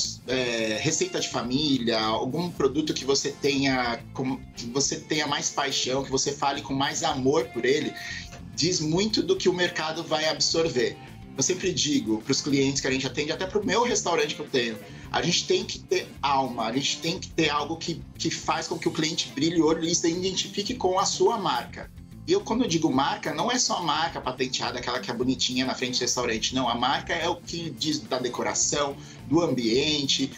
receita de família, algum produto que você tenha mais paixão, que você fale com mais amor por ele, diz muito do que o mercado vai absorver. Eu sempre digo para os clientes que a gente atende, até para o meu restaurante que eu tenho, a gente tem que ter alma, a gente tem que ter algo que faz com que o cliente brilhe o olho e se identifique com a sua marca. E quando eu digo marca, não é só a marca patenteada, aquela que é bonitinha na frente do restaurante. Não, a marca é o que diz da decoração, do ambiente,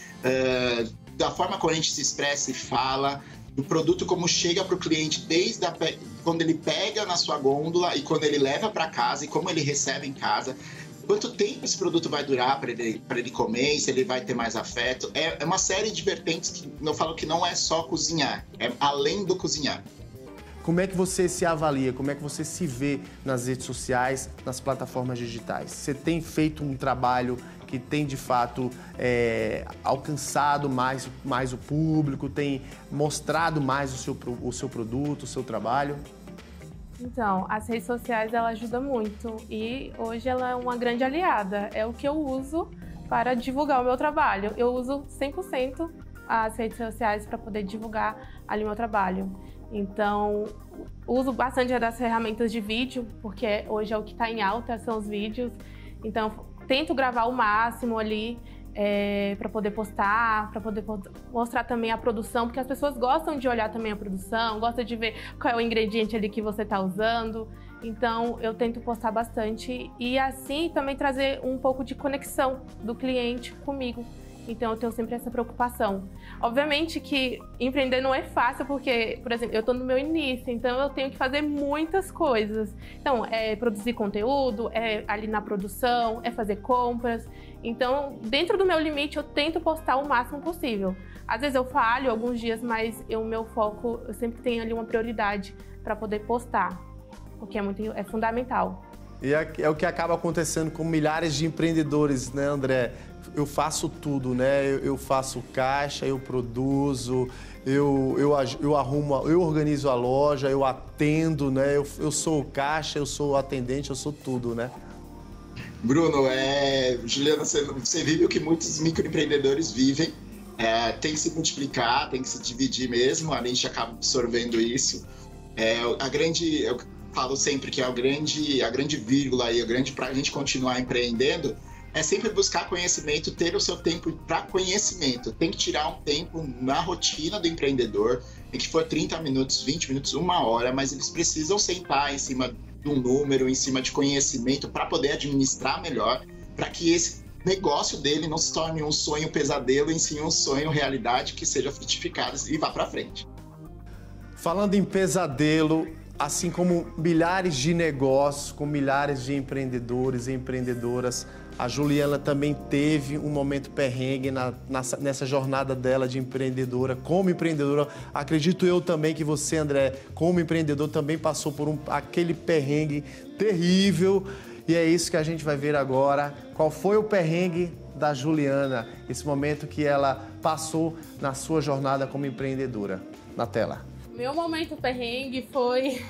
da forma como a gente se expressa e fala, do produto como chega para o cliente desde quando ele pega na sua gôndola e quando ele leva para casa e como ele recebe em casa. Quanto tempo esse produto vai durar para ele comer, se ele vai ter mais afeto. É uma série de vertentes que eu falo que não é só cozinhar, é além do cozinhar. Como é que você se avalia? Como é que você se vê nas redes sociais, nas plataformas digitais? Você tem feito um trabalho que tem, de fato, alcançado mais o público, tem mostrado mais o seu produto, o seu trabalho? Então, as redes sociais, ela ajuda muito e hoje ela é uma grande aliada. É o que eu uso para divulgar o meu trabalho. Eu uso 100% as redes sociais para poder divulgar ali o meu trabalho. Então, uso bastante das ferramentas de vídeo, porque hoje é o que está em alta, são os vídeos. Então, tento gravar o máximo ali para poder postar, para poder mostrar também a produção, porque as pessoas gostam de olhar também a produção, gostam de ver qual é o ingrediente ali que você está usando. Então, eu tento postar bastante e assim também trazer um pouco de conexão do cliente comigo. Então, eu tenho sempre essa preocupação. Obviamente que empreender não é fácil, porque, por exemplo, eu estou no meu início, então eu tenho que fazer muitas coisas. Então, é produzir conteúdo, é ali na produção, é fazer compras. Então, dentro do meu limite, eu tento postar o máximo possível. Às vezes eu falho alguns dias, mas o meu foco, eu sempre tenho ali uma prioridade para poder postar, porque é fundamental. E é o que acaba acontecendo com milhares de empreendedores, né, André? Eu faço tudo, né? Eu faço caixa, eu produzo, eu arrumo, eu organizo a loja, eu atendo, né? Eu sou o caixa, eu sou o atendente, eu sou tudo, né? Bruno, Juliana, você vive o que muitos microempreendedores vivem. Tem que se multiplicar, tem que se dividir mesmo, a gente acaba absorvendo isso. Eu falo sempre que a grande vírgula aí, para a gente continuar empreendendo, é sempre buscar conhecimento, ter o seu tempo para conhecimento. Tem que tirar um tempo na rotina do empreendedor, em que for 30 minutos, 20 minutos, 1 hora, mas eles precisam sentar em cima de um número, em cima de conhecimento, para poder administrar melhor para que esse negócio dele não se torne um sonho pesadelo, e sim um sonho realidade que seja frutificado e vá para frente. Falando em pesadelo, assim como milhares de negócios, com milhares de empreendedores e empreendedoras, a Juliana também teve um momento perrengue nessa jornada dela de empreendedora. Como empreendedora, acredito eu também que você, André, como empreendedor, também passou por aquele perrengue terrível. E é isso que a gente vai ver agora. Qual foi o perrengue da Juliana, esse momento que ela passou na sua jornada como empreendedora? Na tela. Meu momento perrengue foi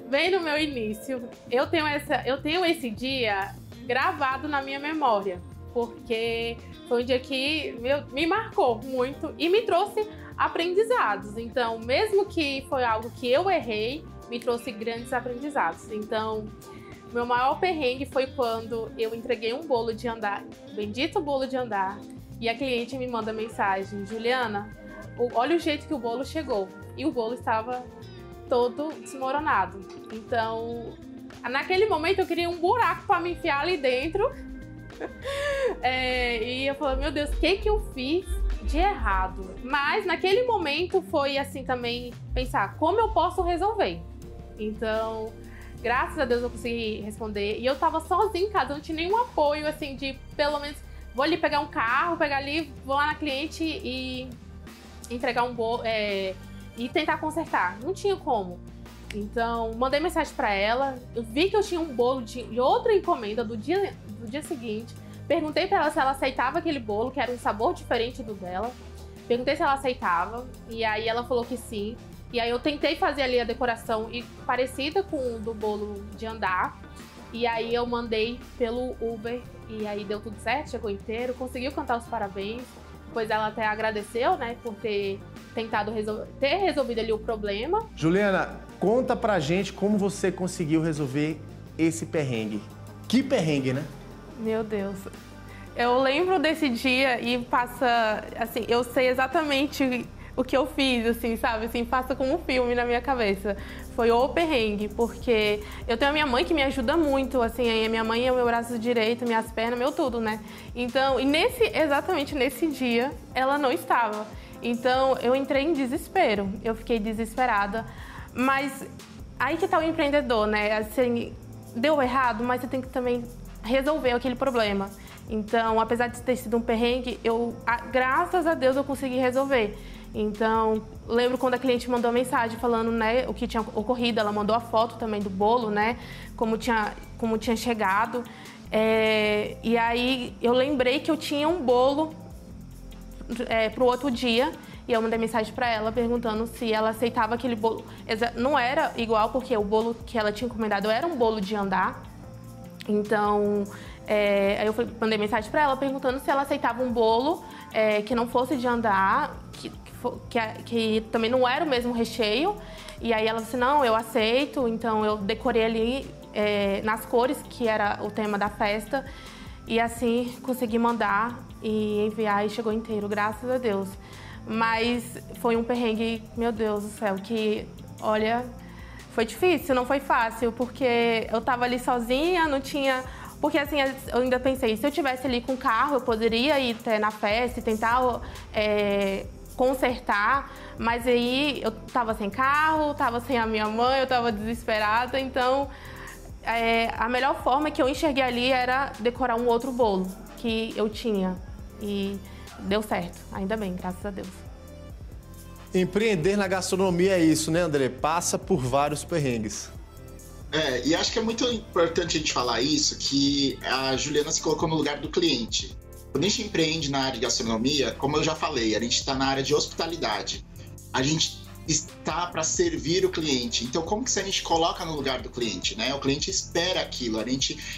bem no meu início. Eu tenho esse dia gravado na minha memória, porque foi um dia que me marcou muito e me trouxe aprendizados. Então, mesmo que foi algo que eu errei, me trouxe grandes aprendizados. Então, meu maior perrengue foi quando eu entreguei um bolo de andar, bendito bolo de andar, e a cliente me manda mensagem: Juliana, olha o jeito que o bolo chegou. E o bolo estava todo desmoronado. Então, naquele momento eu queria um buraco para me enfiar ali dentro. E eu falei, meu Deus, o que eu fiz de errado? Mas naquele momento foi assim também pensar, como eu posso resolver? Então, graças a Deus eu consegui responder. E eu tava sozinha em casa, não tinha nenhum apoio assim de, pelo menos, vou ali pegar um carro, pegar ali, vou lá na cliente e entregar um bolo, e tentar consertar. Não tinha como. Então, mandei mensagem para ela. Eu vi que eu tinha um bolo de outra encomenda do dia seguinte. Perguntei para ela se ela aceitava aquele bolo, que era um sabor diferente do dela. Perguntei se ela aceitava. E aí ela falou que sim. E aí eu tentei fazer ali a decoração parecida com o do bolo de andar. E aí eu mandei pelo Uber. E aí deu tudo certo, chegou inteiro. Conseguiu cantar os parabéns. Depois ela até agradeceu, né, por ter tentado ter resolvido ali o problema. Juliana, conta pra gente como você conseguiu resolver esse perrengue. Que perrengue, né? Meu Deus. Eu lembro desse dia e passa, assim, eu sei exatamente o que eu fiz, assim, sabe? Assim, passa como um filme na minha cabeça. Foi o perrengue, porque eu tenho a minha mãe que me ajuda muito, assim, a minha mãe é o meu braço direito, minhas pernas, meu tudo, né? Então, e exatamente nesse dia, ela não estava. Então, eu entrei em desespero, eu fiquei desesperada. Mas aí que tá o empreendedor, né? Assim, deu errado, mas você tem que também resolver aquele problema. Então, apesar de ter sido um perrengue, graças a Deus, eu consegui resolver. Então, lembro quando a cliente mandou mensagem falando, né, o que tinha ocorrido. Ela mandou a foto também do bolo, né, como tinha chegado. E aí, eu lembrei que eu tinha um bolo pro outro dia. E eu mandei mensagem para ela perguntando se ela aceitava aquele bolo. Não era igual, porque o bolo que ela tinha encomendado era um bolo de andar. Então, aí eu mandei mensagem para ela perguntando se ela aceitava um bolo que não fosse de andar, que também não era o mesmo recheio. E aí ela disse, não, eu aceito. Então eu decorei ali nas cores, que era o tema da festa. E assim consegui mandar e enviar e chegou inteiro, graças a Deus. Mas foi um perrengue, meu Deus do céu, que, olha, foi difícil, não foi fácil, porque eu tava ali sozinha, não tinha... Porque assim, eu ainda pensei, se eu tivesse ali com o carro, eu poderia ir até na festa e tentar consertar, mas aí eu tava sem carro, tava sem a minha mãe, eu tava desesperada, então a melhor forma que eu enxerguei ali era decorar um outro bolo que eu tinha e deu certo, ainda bem, graças a Deus. Empreender na gastronomia é isso, né, André? Passa por vários perrengues. E acho que é muito importante a gente falar isso, que a Juliana se colocou no lugar do cliente. Quando a gente empreende na área de gastronomia, como eu já falei, a gente está na área de hospitalidade. A gente está para servir o cliente. Então, como que a gente coloca no lugar do cliente, né? O cliente espera aquilo,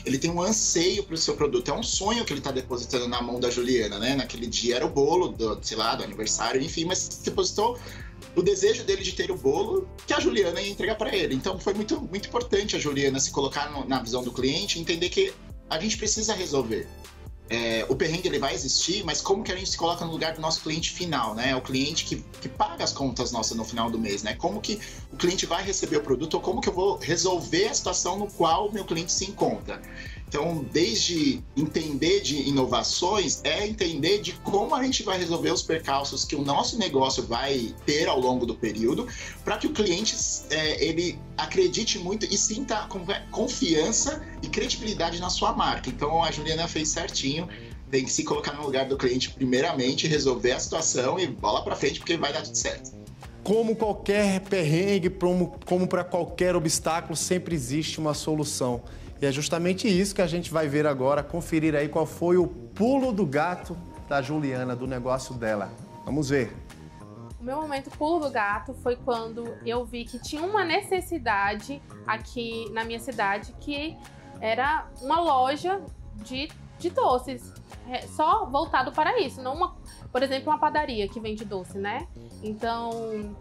ele tem um anseio para o seu produto. É um sonho que ele está depositando na mão da Juliana, né? Naquele dia era o bolo do aniversário, enfim, mas depositou o desejo dele de ter o bolo que a Juliana ia entregar para ele. Então, foi muito, muito importante a Juliana se colocar na visão do cliente e entender que a gente precisa resolver. O perrengue ele vai existir, mas como que a gente se coloca no lugar do nosso cliente final, né? O cliente que paga as contas nossas no final do mês, né? Como que o cliente vai receber o produto ou como que eu vou resolver a situação no qual o meu cliente se encontra. Então, desde entender de inovações, é entender de como a gente vai resolver os percalços que o nosso negócio vai ter ao longo do período, para que o cliente ele acredite muito e sinta confiança e credibilidade na sua marca. Então, a Juliana fez certinho, tem que se colocar no lugar do cliente primeiramente, resolver a situação e bola para frente, porque vai dar tudo certo. Como qualquer perrengue, como para qualquer obstáculo, sempre existe uma solução. E é justamente isso que a gente vai ver agora, conferir aí qual foi o pulo do gato da Juliana, do negócio dela. Vamos ver. O meu momento pulo do gato foi quando eu vi que tinha uma necessidade aqui na minha cidade, que era uma loja de doces, só voltado para isso, não por exemplo, uma padaria que vende doce, né? Então,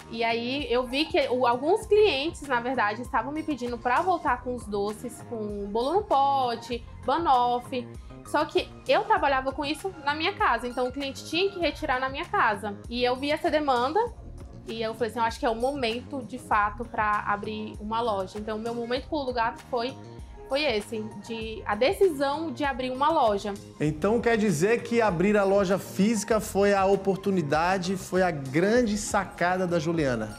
e aí eu vi que alguns clientes, na verdade, estavam me pedindo para voltar com os doces, com bolo no pote, banoffee. Só que eu trabalhava com isso na minha casa, então o cliente tinha que retirar na minha casa. E eu vi essa demanda e eu falei assim, eu acho que é o momento, de fato, para abrir uma loja. Então, o meu momento pulo do gato foi esse, a decisão de abrir uma loja. Então quer dizer que abrir a loja física foi a oportunidade, foi a grande sacada da Juliana?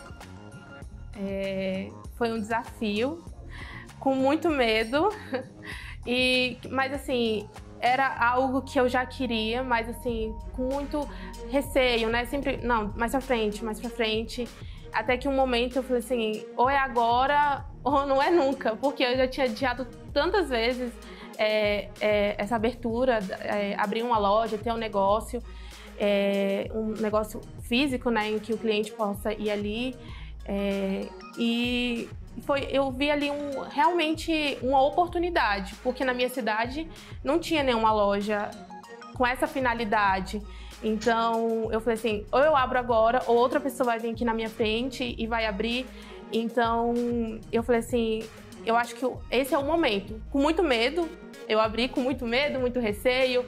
Foi um desafio, com muito medo, mas assim, era algo que eu já queria, mas assim, com muito receio, né? Sempre, não, mais pra frente. Até que um momento eu falei assim, ou é agora ou não é nunca, porque eu já tinha adiado tantas vezes essa abertura, abrir uma loja, ter um negócio físico, né, em que o cliente possa ir ali. Eu vi ali realmente uma oportunidade, porque na minha cidade não tinha nenhuma loja com essa finalidade. Então, eu falei assim, ou eu abro agora, ou outra pessoa vai vir aqui na minha frente e vai abrir. Então, eu falei assim, eu acho que esse é o momento. Com muito medo, eu abri com muito medo, muito receio,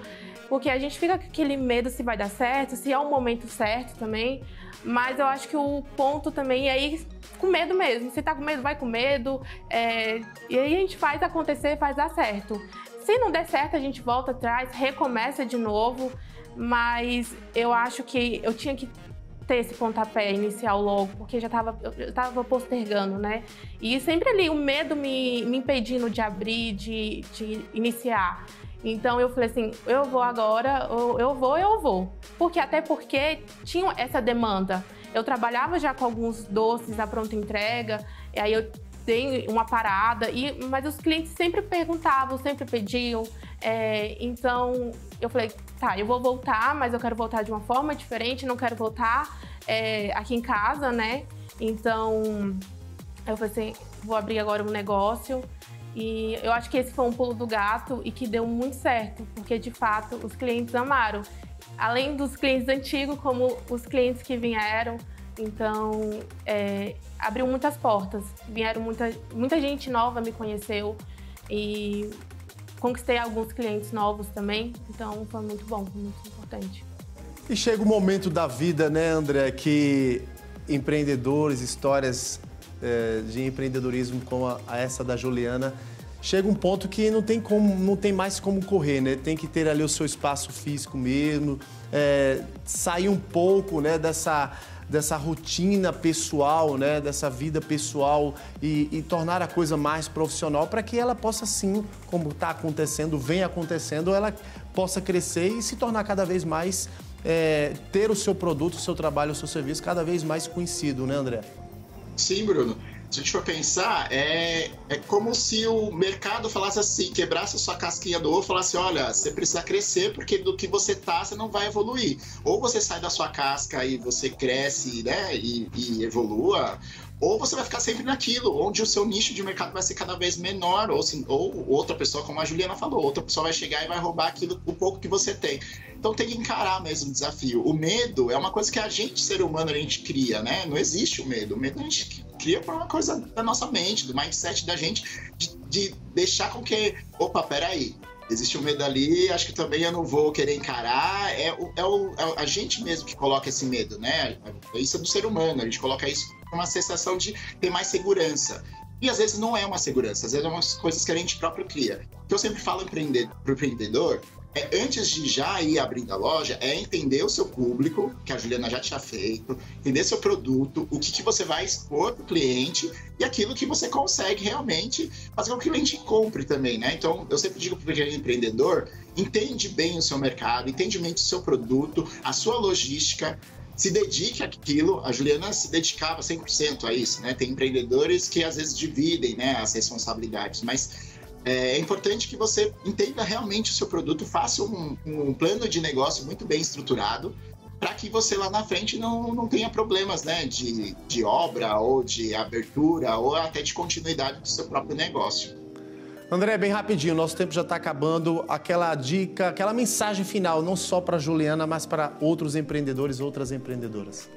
porque a gente fica com aquele medo se vai dar certo, se é o momento certo também. Mas eu acho que o ponto também é ir com medo mesmo. Se tá com medo, vai com medo. E aí a gente faz acontecer, faz dar certo. Se não der certo, a gente volta atrás, recomeça de novo. Mas eu acho que eu tinha que ter esse pontapé inicial logo, porque eu tava postergando, né? E sempre ali o medo me impedindo de abrir, de iniciar. Então eu falei assim, eu vou agora, eu vou. Até porque tinha essa demanda. Eu trabalhava já com alguns doces à pronta entrega, e aí eu dei uma parada, mas os clientes sempre perguntavam, sempre pediam. Então eu falei, tá, eu vou voltar, mas eu quero voltar de uma forma diferente, não quero voltar aqui em casa, né? Então eu falei assim, vou abrir agora um negócio. E eu acho que esse foi um pulo do gato e que deu muito certo, porque de fato os clientes amaram. Além dos clientes antigos, como os clientes que vieram. Então, abriu muitas portas. Vieram muita gente nova, me conheceu. E conquistei alguns clientes novos também. Então, foi muito bom, foi muito importante. E chega o momento da vida, né, André, que empreendedores, histórias de empreendedorismo como essa da Juliana, chega um ponto que não tem mais como correr, né? Tem que ter ali o seu espaço físico mesmo, sair um pouco, né, dessa rotina pessoal, né, dessa vida pessoal e tornar a coisa mais profissional para que ela possa, sim, como está acontecendo, vem acontecendo, ela possa crescer e se tornar cada vez mais, ter o seu produto, o seu trabalho, o seu serviço cada vez mais conhecido, né, André? Sim, Bruno. Se a gente for pensar, é como se o mercado falasse assim, quebrasse a sua casquinha do ovo e falasse, olha, você precisa crescer porque do que você tá, você não vai evoluir. Ou você sai da sua casca e você cresce, né, e evolua, ou você vai ficar sempre naquilo, onde o seu nicho de mercado vai ser cada vez menor, ou outra pessoa, como a Juliana falou, outra pessoa vai chegar e vai roubar aquilo, o pouco que você tem. Então tem que encarar mesmo o desafio. O medo é uma coisa que a gente, ser humano, a gente cria, né? Não existe o medo. O medo a gente cria por uma coisa da nossa mente, do mindset da gente, de deixar com que, opa, peraí, existe um medo ali, acho que também eu não vou querer encarar. É a gente mesmo que coloca esse medo, né? Isso é do ser humano, a gente coloca isso com uma sensação de ter mais segurança. E às vezes não é uma segurança, às vezes é umas coisas que a gente próprio cria. O que eu sempre falo para o empreendedor antes de já ir abrindo a loja, é entender o seu público, que a Juliana já tinha feito, entender seu produto, o que você vai expor para o cliente e aquilo que você consegue realmente fazer com que o cliente compre também, né? Então, eu sempre digo para o empreendedor, entende bem o seu mercado, entende bem o seu produto, a sua logística, se dedique àquilo. A Juliana se dedicava 100% a isso, né? Tem empreendedores que às vezes dividem, né, as responsabilidades, mas é importante que você entenda realmente o seu produto, faça um plano de negócio muito bem estruturado para que você lá na frente não tenha problemas, né, de obra ou de abertura ou até de continuidade do seu próprio negócio. André, bem rapidinho, nosso tempo já está acabando. Aquela dica, aquela mensagem final, não só para a Juliana, mas para outros empreendedores, outras empreendedoras.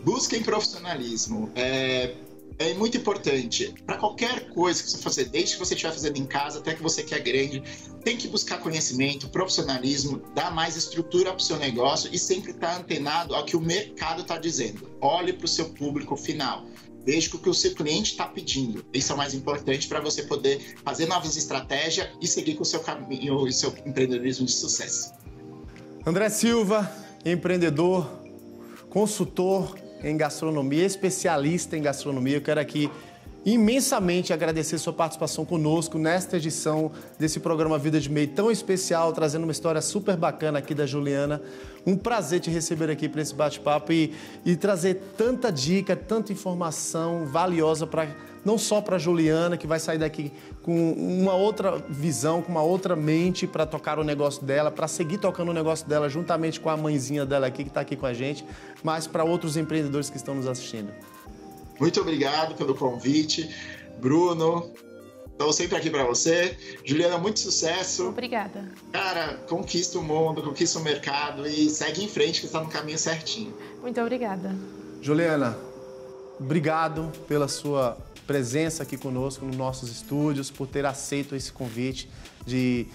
Busquem profissionalismo. É muito importante. Para qualquer coisa que você fazer, desde que você estiver fazendo em casa até que você quer grande, tem que buscar conhecimento, profissionalismo, dar mais estrutura para o seu negócio e sempre estar antenado ao que o mercado está dizendo. Olhe para o seu público final. Veja o que o seu cliente está pedindo. Isso é o mais importante para você poder fazer novas estratégias e seguir com o seu caminho e seu empreendedorismo de sucesso. André Silva, empreendedor, consultor em gastronomia, especialista em gastronomia. Eu quero aqui imensamente agradecer sua participação conosco nesta edição desse programa Vida de MEI tão especial, trazendo uma história super bacana aqui da Juliana. Um prazer te receber aqui para esse bate-papo e trazer tanta dica, tanta informação valiosa não só para a Juliana, que vai sair daqui com uma outra visão, com uma outra mente para tocar o negócio dela, para seguir tocando o negócio dela juntamente com a mãezinha dela aqui, que está aqui com a gente, mas para outros empreendedores que estão nos assistindo. Muito obrigado pelo convite, Bruno. Estou sempre aqui para você. Juliana, muito sucesso. Obrigada. Cara, conquista o mundo, conquista o mercado e segue em frente que está no caminho certinho. Muito obrigada. Juliana, obrigado pela sua presença aqui conosco nos nossos estúdios, por ter aceito esse convite de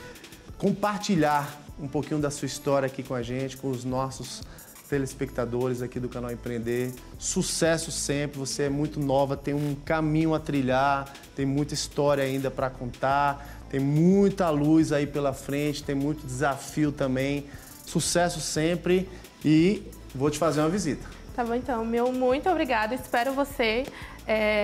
compartilhar um pouquinho da sua história aqui com a gente, com os nossos telespectadores aqui do canal Empreender. Sucesso sempre, você é muito nova, tem um caminho a trilhar, tem muita história ainda para contar, tem muita luz aí pela frente, tem muito desafio também. Sucesso sempre e vou te fazer uma visita. Tá bom, então. Muito obrigada. Espero você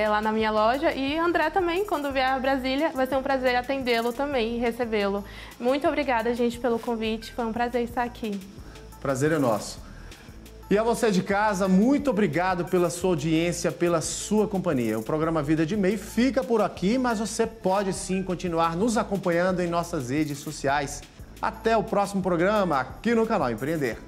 lá na minha loja. E André também, quando vier a Brasília, vai ser um prazer atendê-lo também e recebê-lo. Muito obrigada, gente, pelo convite. Foi um prazer estar aqui. Prazer é nosso. E a você de casa, muito obrigado pela sua audiência, pela sua companhia. O programa Vida de MEI fica por aqui, mas você pode sim continuar nos acompanhando em nossas redes sociais. Até o próximo programa aqui no canal Empreender.